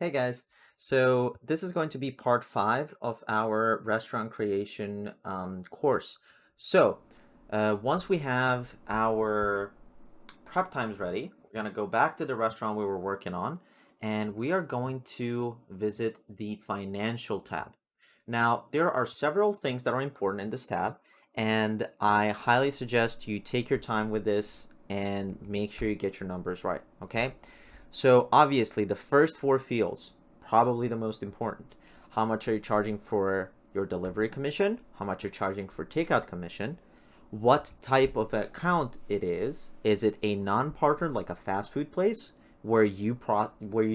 Hey guys, so this is going to be part 5 of our restaurant creation course. Once we have our prep times ready, we're going to go back to the restaurant we were working on and we are going to visit the financial tab. Now, there are several things that are important in this tab, and I highly suggest you take your time with this and make sure you get your numbers right, okay? So obviously the first four fields, probably the most important. How much are you charging for your delivery commission? How much you're charging for takeout commission? What type of account it is? Is it a non-partner like a fast food place where you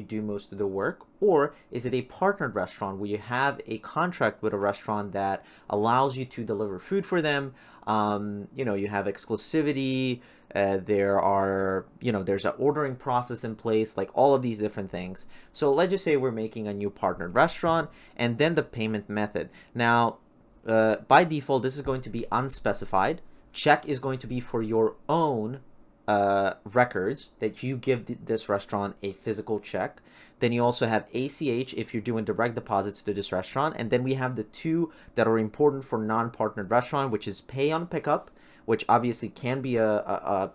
do most of the work, or is it a partnered restaurant where you have a contract with a restaurant that allows you to deliver food for them? You have exclusivity. There's an ordering process in place, like all of these different things. So let's just say we're making a new partnered restaurant, and then the payment method. Now, by default, this is going to be unspecified. Check is going to be for your own records that you give this restaurant a physical check. Then you also have ACH if you're doing direct deposits to this restaurant. And then we have the two that are important for non-partnered restaurant, which is pay on pickup, which obviously can be a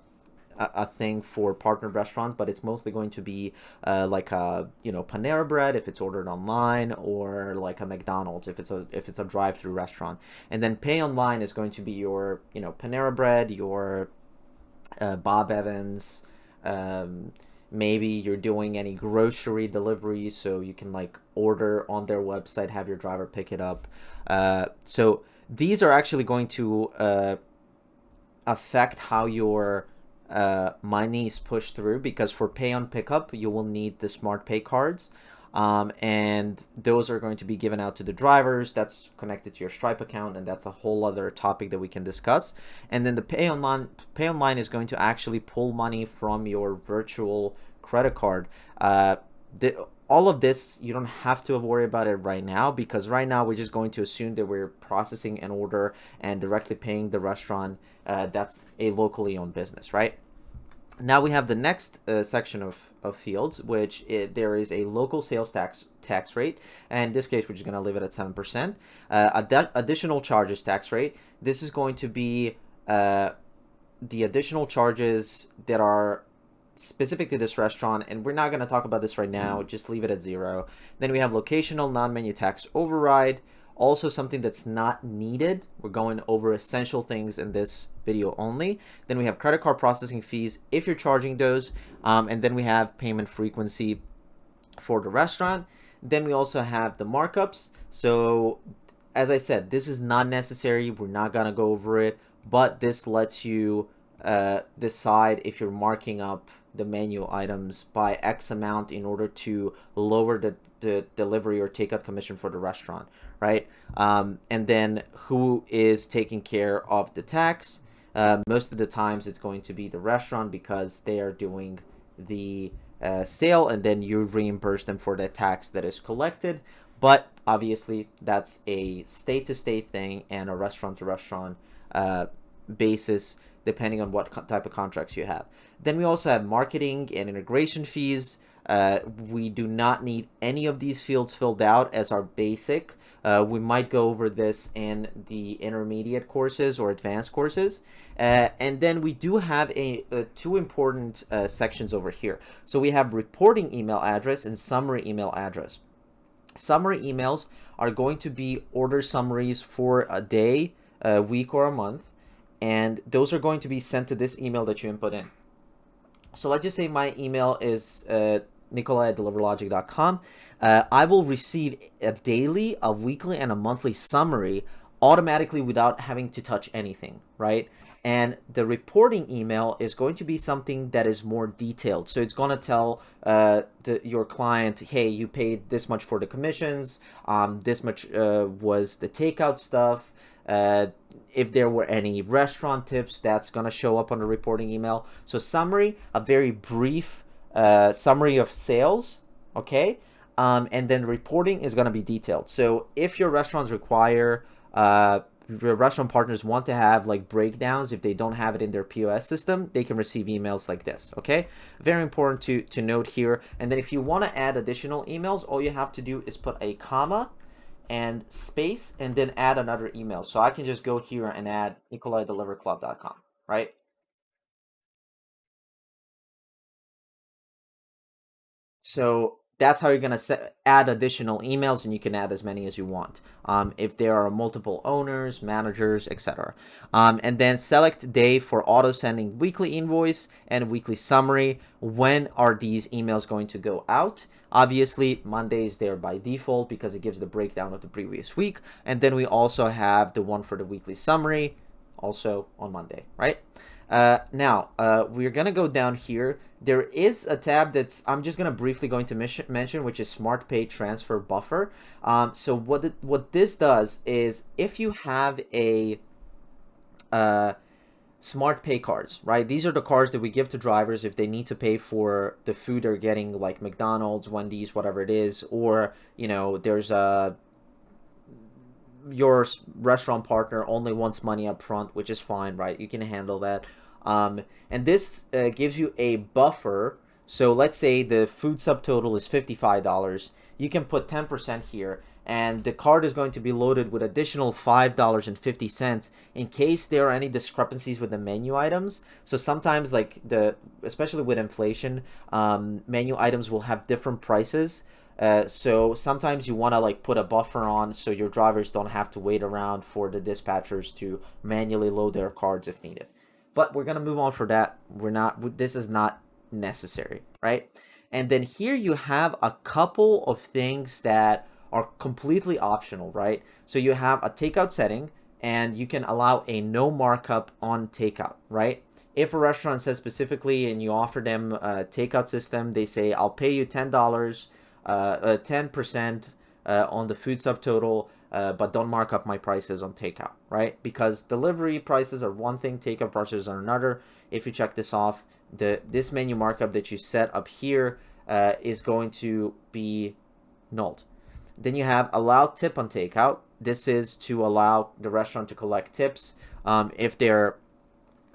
thing for partnered restaurants, but it's mostly going to be like a Panera Bread if it's ordered online, or like a McDonald's if it's a drive-through restaurant. And then pay online is going to be your Panera Bread, your Bob Evans. Maybe you're doing any grocery deliveries, so you can like order on their website, have your driver pick it up. So these are actually going to affect how your money is pushed through, because for pay on pickup you will need the smart pay cards, and those are going to be given out to the drivers. That's connected to your Stripe account, and that's a whole other topic that we can discuss. And then the pay online is going to actually pull money from your virtual credit card. All of this, you don't have to worry about it right now, because right now we're just going to assume that we're processing an order and directly paying the restaurant that's a locally owned business, right? Now we have the next section of fields, which there is a local sales tax rate, and in this case we're just going to leave it at 7%. Additional charges tax rate. This is going to be the additional charges that are specific to this restaurant, and we're not going to talk about this right now. Just leave it at 0. Then we have locational non-menu tax override, also something that's not needed. We're going over essential things in this video only. Then we have credit card processing fees if you're charging those, and then we have payment frequency for the restaurant. Then we also have the markups. So as I said, this is not necessary. We're not going to go over it, but this lets you decide if you're marking up the menu items by X amount in order to lower the delivery or takeout commission for the restaurant, right? And then who is taking care of the tax? Most of the times it's going to be the restaurant, because they are doing the sale, and then you reimburse them for the tax that is collected. But obviously that's a state-to-state thing and a restaurant-to-restaurant basis, depending on what type of contracts you have. Then we also have marketing and integration fees. We do not need any of these fields filled out as our basic. We might go over this in the intermediate courses or advanced courses. And then we do have two important sections over here. So we have reporting email address and summary email address. Summary emails are going to be order summaries for a day, a week, or a month, and those are going to be sent to this email that you input in. So let's just say my email is Nikolai@DeliverLogic.com. I will receive a daily, a weekly, and a monthly summary automatically without having to touch anything, right? And the reporting email is going to be something that is more detailed. So it's going to tell your client, hey, you paid this much for the commissions, this much was the takeout stuff. If there were any restaurant tips, that's going to show up on the reporting email. So summary, a very brief summary of sales, okay? And then reporting is going to be detailed. So if your restaurants require your restaurant partners want to have like breakdowns, if they don't have it in their POS system, they can receive emails like this. Okay, very important to note here. And then if you want to add additional emails, all you have to do is put a comma and space and then add another email. So I can just go here and add nikolai@deliverclub.com, right? So that's how you're going to add additional emails, and you can add as many as you want if there are multiple owners, managers, etc. And then select day for auto sending weekly invoice and weekly summary. When are these emails going to go out? Obviously, Monday is there by default because it gives the breakdown of the previous week. And then we also have the one for the weekly summary also on Monday, right? Now, we're going to go down here. There is a tab that's, I'm just going to briefly going to mention, which is Smart Pay Transfer Buffer. So what this does is if you have a Smart Pay cards, right? These are the cards that we give to drivers if they need to pay for the food they're getting, like McDonald's, Wendy's, whatever it is, or, you know, there's a your restaurant partner only wants money up front, which is fine, right? You can handle that. And this gives you a buffer. So let's say the food subtotal is $55. You can put 10% here, and the card is going to be loaded with additional $5.50 in case there are any discrepancies with the menu items. So sometimes, like especially with inflation, menu items will have different prices. So sometimes you want to like put a buffer on so your drivers don't have to wait around for the dispatchers to manually load their cards if needed. But we're going to move on for that. This is not necessary, right? And then here you have a couple of things that are completely optional, right? So you have a takeout setting, and you can allow a no markup on takeout, right? If a restaurant says specifically and you offer them a takeout system, they say, I'll pay you $10, 10% on the food subtotal, but don't mark up my prices on takeout, right? Because delivery prices are one thing, takeout prices are another. If you check this off, this menu markup that you set up here is going to be nulled. Then you have allow tip on takeout. This is to allow the restaurant to collect tips if they're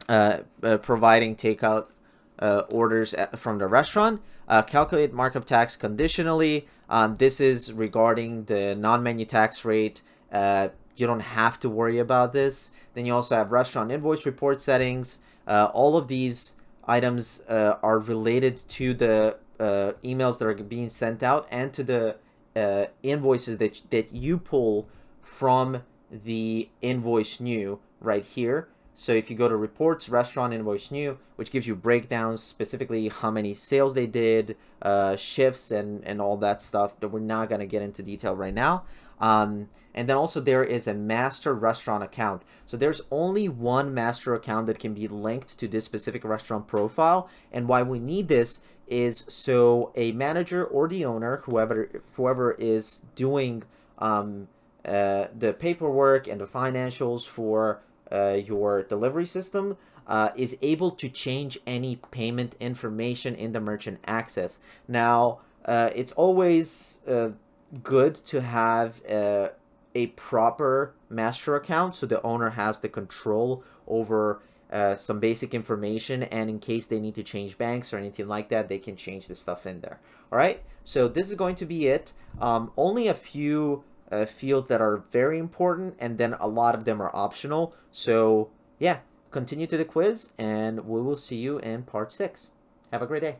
providing takeout orders from the restaurant. Calculate markup tax conditionally. This is regarding the non-menu tax rate. You don't have to worry about this. Then you also have restaurant invoice report settings. All of these items are related to the emails that are being sent out and to the invoices that you pull from the invoice new right here. So if you go to reports, restaurant invoice new, which gives you breakdowns, specifically how many sales they did, shifts, and all that stuff that we're not going to get into detail right now. And then also there is a master restaurant account. So there's only one master account that can be linked to this specific restaurant profile. And why we need this is so a manager or the owner, whoever is doing the paperwork and the financials for your delivery system is able to change any payment information in the merchant access. Now, it's always good to have a proper master account so the owner has the control over some basic information, and in case they need to change banks or anything like that, they can change the stuff in there. All right, so this is going to be it. Only a few fields that are very important, and then a lot of them are optional. So yeah, continue to the quiz, and we will see you in part 6. Have a great day.